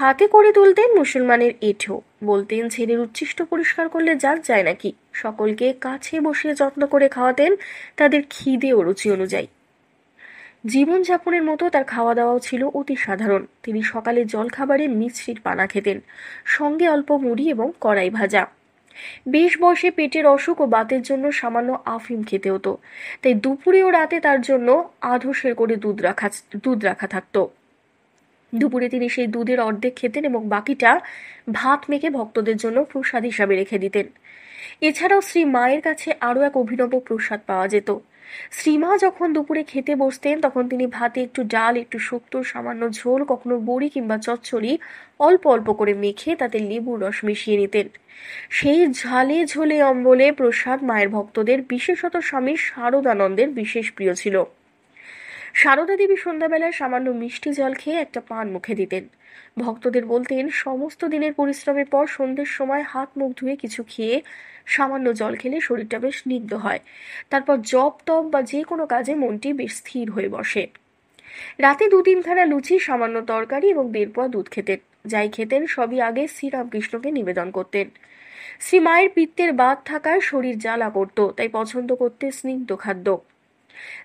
হাতে করে তুলতেন মুসলমানের এঁঠো, বলতেন ছেলের উচ্ছিষ্ট পরিষ্কার করলে জাত যায় নাকি। সকলকে কাছে বসিয়ে যত্ন করে খাওয়াতেন তাদের খিদে ও রুচি অনুযায়ী। জীবনযাপনের মতো তার খাওয়া দাওয়াও ছিল অতি সাধারণ। তিনি সকালে জলখাবারে মিছরির পানা খেতেন, সঙ্গে অল্প মুড়ি এবং কড়াই ভাজা। 20 বয়সে পেটের অসুখ ও বাতের জন্য সামান্য আফিম খেতে হতো, তাই দুপুরে ও রাতে তার জন্য আধো সের করে দুধ রাখা থাকতো। দুপুরে তিনি সেই দুধের অর্ধেক খেতেন এবং বাকিটা ভাত মেখে ভক্তদের জন্য প্রসাদ হিসাবে রেখে দিতেন। এছাড়াও শ্রী মায়ের কাছে আরো এক অভিনব প্রসাদ পাওয়া যেত। শ্রীমা যখন দুপুরে খেতে বসতেন তখন তিনি ভাতে একটু ডাল, একটু শুক্তো, সামান্য ঝোল, কখনো বড়ি কিংবা চচ্চড়ি অল্প অল্প করে মেখে তাতে লেবুর রস মিশিয়ে নিতেন। সেই ঝালে ঝোলে অম্বলে প্রসাদ মায়ের ভক্তদের, বিশেষত স্বামী শারদানন্দের বিশেষ প্রিয় ছিল। সারদা দেবী সন্ধ্যাবেলায় সামান্য মিষ্টি জল খেয়ে একটা পান মুখে দিতেন। ভক্তদের বলতেন, সমস্ত দিনের পরিশ্রমের পর সন্ধ্যের সময় হাত মুখ ধুয়ে কিছু খেয়ে সামান্য জল খেলে শরীরটা বেশ স্নিগ্ধ হয়। তারপর জপ তপ বা যে কোনো কাজে মনটি বেশ স্থির হয়ে বসে। রাতে 2-3খানা লুচি, সামান্য তরকারি এবং 1.5 পোয়া দুধ খেতেন। যাই খেতেন সবই আগে শ্রীরামকৃষ্ণকে নিবেদন করতেন। শ্রী মায়ের পিত্তের বাত থাকায় শরীর জ্বালা করত, তাই পছন্দ করতে স্নিগ্ধ খাদ্য।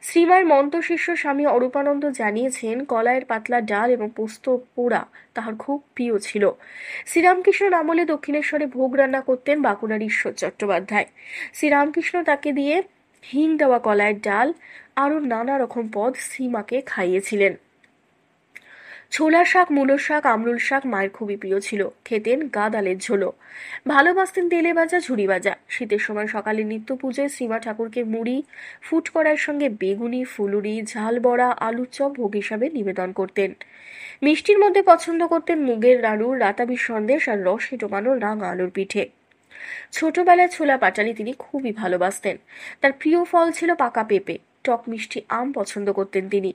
শ্রীমায়ের মন্ত্রশিষ্য স্বামী অরূপানন্দ জানিয়েছেন, কলাইয়ের পাতলা ডাল এবং পোস্ত পোড়া তাহার খুব প্রিয় ছিল। শ্রীরামকৃষ্ণ আমলে দক্ষিণেশ্বরে ভোগ রান্না করতেন বাঁকুড়ার ঈশ্বর চট্টোপাধ্যায়। শ্রীরামকৃষ্ণ তাকে দিয়ে হিং দেওয়া কলাইয়ের ডাল আরো নানা রকম পদ শ্রীমাকে খাইয়েছিলেন। ছোলা শাক, মূলো শাক, আমরুল শাক মায়ের খুবই প্রিয় ছিল। খেতেন গাদালের ঝোলও। ভালোবাসতেন তেলে ভাজা, ঝুরি ভাজা। শীতের সময় সকালে নিত্য পুজোয় শ্রীমা ঠাকুরকে মুড়ি, ফুট কড়াইয়ের সঙ্গে বেগুনি, ফুলুরি, ঝাল বড়া, আলুর চপ ভোগ হিসাবে নিবেদন করতেন। মিষ্টির মধ্যে পছন্দ করতেন মুগের নাড়ুর, রাতাবি সন্দেশ আর রসে ডোবানো রাঙা আলুর পিঠে। ছোটবেলায় ছোলা পাটালি তিনি খুবই ভালোবাসতেন। তার প্রিয় ফল ছিল পাকা পেঁপে। টক মিষ্টি আম পছন্দ করতেন তিনি।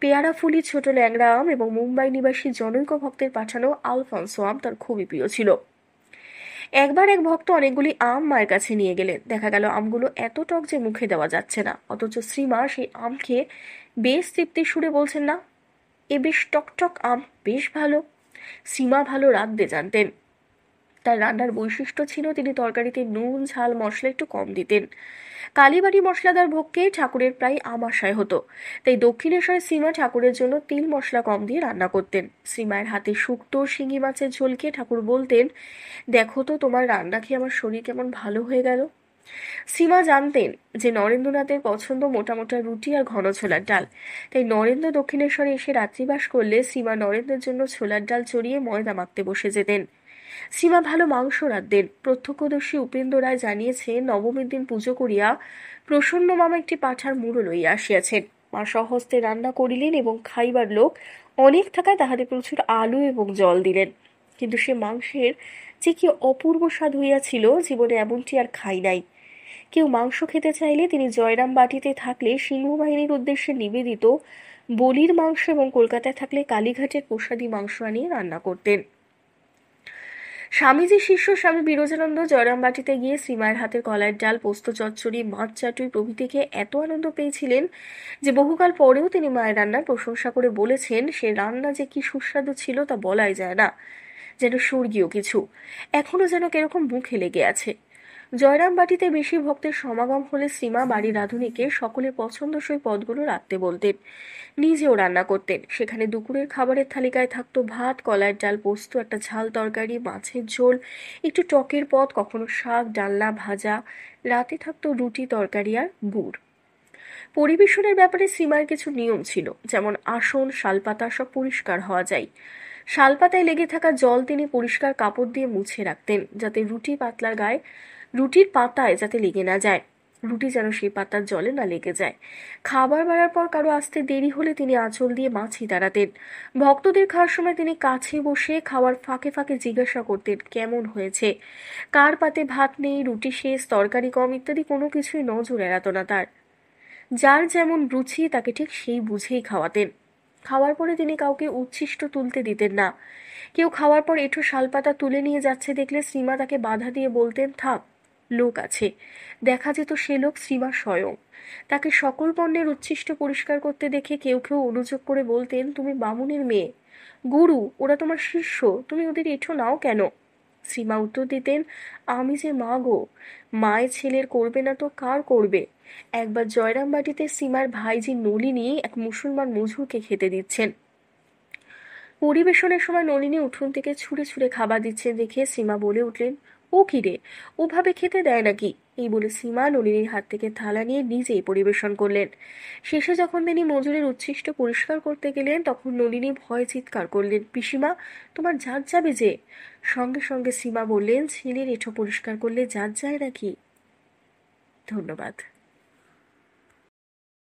পেয়ারা ফুলি, ছোট ল্যাংড়া আম এবং মুম্বাই নিবাসী জনৈক ভক্তের পাঠানো আলফান্সো আম তার খুবই প্রিয় ছিল। একবার এক ভক্ত অনেকগুলি আম মায়ের কাছে নিয়ে গেলেন। দেখা গেল আমগুলো এত টক যে মুখে দেওয়া যাচ্ছে না, অথচ শ্রীমা সেই আম খেয়ে বেশ তৃপ্তির সুরে বলছেন, না, এ বেশ টক টক আম, বেশ ভালো। শ্রীমা ভালো রাঁধতে জানতেন। তার রান্নার বৈশিষ্ট্য ছিল তিনি তরকারিতে নুন, ঝাল, মশলা একটু কম দিতেন। কালীবাড়ি মশলাদার ভোগকে ঠাকুরের প্রায় আমাশয় হতো, তাই দক্ষিণেশ্বরে শ্রীমা ঠাকুরের জন্য তিল মশলা কম দিয়ে রান্না করতেন। শ্রীমায়ের হাতে শুক্তো, শিঙি মাছের ঝোলকে ঠাকুর বলতেন, দেখো তো তোমার রান্না খেয়ে আমার শরীর কেমন ভালো হয়ে গেল। শ্রীমা জানতেন যে নরেন্দ্রনাথের পছন্দ মোটা মোটা রুটি আর ঘন ছোলার ডাল, তাই নরেন্দ্র দক্ষিণেশ্বরে এসে রাত্রিবাস করলে শ্রীমা নরেন্দ্রের জন্য ছোলার ডাল চড়িয়ে ময়দা মাখতে বসে যেতেন। শ্রীমা ভালো মাংস রাঁধতেন। প্রত্যক্ষদর্শী উপেন্দ্র রায় জানিয়েছে, নবমীর দিন পুজো করিয়া প্রসন্ন মামা একটি পাঁঠার মুড়ো লইয়া আসিয়াছেন। মা স্বহস্তে রান্না করিলেন এবং খাইবার লোক অনেক থাকায় তাহাদের প্রচুর আলু এবং জল দিলেন। কিন্তু সে মাংসের যে কি অপূর্ব স্বাদ হইয়াছিল, জীবনে এমনটি আর খাই নাই। কেউ মাংস খেতে চাইলে তিনি জয়রাম বাটিতে থাকলে সিংহবাহিনীর উদ্দেশ্যে নিবেদিত বলির মাংস এবং কলকাতায় থাকলে কালীঘাটের প্রসাদী মাংস আনিয়ে রান্না করতেন। স্বামীজির শিষ্য স্বামী বিরজানন্দ জয়রামবাটিতে গিয়ে শ্রীমায়ের হাতের কলাইয়ের ডাল, পোস্ত চচ্চড়ি, মাছ চাটুই প্রভৃতিকে এত আনন্দ পেয়েছিলেন যে বহুকাল পরেও তিনি মায়ের রান্নার প্রশংসা করে বলেছেন, সে রান্না যে কি সুস্বাদু ছিল তা বলাই যায় না, যেন স্বর্গীয় কিছু। এখনো যেন কিরকম মুখে লেগে আছে। জয়রামবাটিতে বেশি ভক্তের সমাগম হলে শ্রীমা বাড়ির রাঁধুনিকে সকলের পছন্দসই পদগুলো রাখতে বলতেন। নিজেও রান্না করতেন। সেখানে দুপুরের খাবারের তালিকায় থাকতো ভাত, কলাইয়ের ডাল, পোস্ত, একটা ঝাল তরকারি, মাছের ঝোল, একটু টকের পদ, কখনো শাক, ডালনা, ভাজা। রাতে থাকতো রুটি, তরকারি আর গুড়। পরিবেশনের ব্যাপারে শ্রীমার কিছু নিয়ম ছিল, যেমন আসন, শালপাতা সব পরিষ্কার হওয়া যায়। শালপাতায় লেগে থাকা জল তিনি পরিষ্কার কাপড় দিয়ে মুছে রাখতেন, যাতে রুটির পাতায় যাতে লেগে না যায়। রুটি যেন সেই পাতার জলে না লেগে যায়। খাবার বাড়ার পর কারো আসতে দেরি হলে তিনি আঁচল দিয়ে মাছি তাড়াতেন। ভক্তদের খাওয়ার সময় তিনি কাছে বসে খাওয়ার ফাঁকে ফাঁকে জিজ্ঞাসা করতেন, কেমন হয়েছে, কার পাতে ভাত নেই, রুটি শেষ, তরকারি কম ইত্যাদি কোনো কিছুই নজর এড়াতো না তার। যার যেমন রুচি তাকে ঠিক সেই বুঝেই খাওয়াতেন। খাওয়ার পরে তিনি কাউকে উচ্ছিষ্ট তুলতে দিতেন না। কেউ খাওয়ার পর এঁঠো শালপাতা তুলে নিয়ে যাচ্ছে দেখলে শ্রীমা তাকে বাধা দিয়ে বলতেন, থাক, লোক আছে। দেখা যেত সে লোক শ্রীমা স্বয়ং। তাকে সকল পণ্যের উচ্ছিষ্ট পরিষ্কার করতে দেখে কেউ কেউ অনুযোগ করে বলতেন, তুমি বামুনের মেয়ে, গুরু, ওরা তোমার শিষ্য, তুমি ওদের এঁঠো নাও কেন? সীমা উত্তর দিতেন, আমি যে মা গো, মায়ের ছেলের করবে না তো কার করবে? একবার জয়রামবাটিতে সীমার ভাইজি নলিনী এক মুসলমান মজুরকে খেতে দিচ্ছেন। পরিবেশনের সময় নলিনী উঠোন থেকে ছুঁড়ে ছুঁড়ে খাবার দিচ্ছে দেখে সীমা বলে উঠলেন, ও কি রে, ওভাবে খেতে দেয় নাকি? এই বলে সীমা নলিনীর হাত থেকে থালা নিয়ে নিজেই পরিবেশন করলেন। শেষে যখন তিনি মজুরের উচ্ছিষ্ট পরিষ্কার করতে গেলেন, তখন নলিনী ভয়ে চিৎকার করলেন, পিসিমা, তোমার জাত যাবে যে। সঙ্গে সঙ্গে সীমা বললেন, ছেলের এঁঠো পরিষ্কার করলে জাত যায় নাকি? ধন্যবাদ।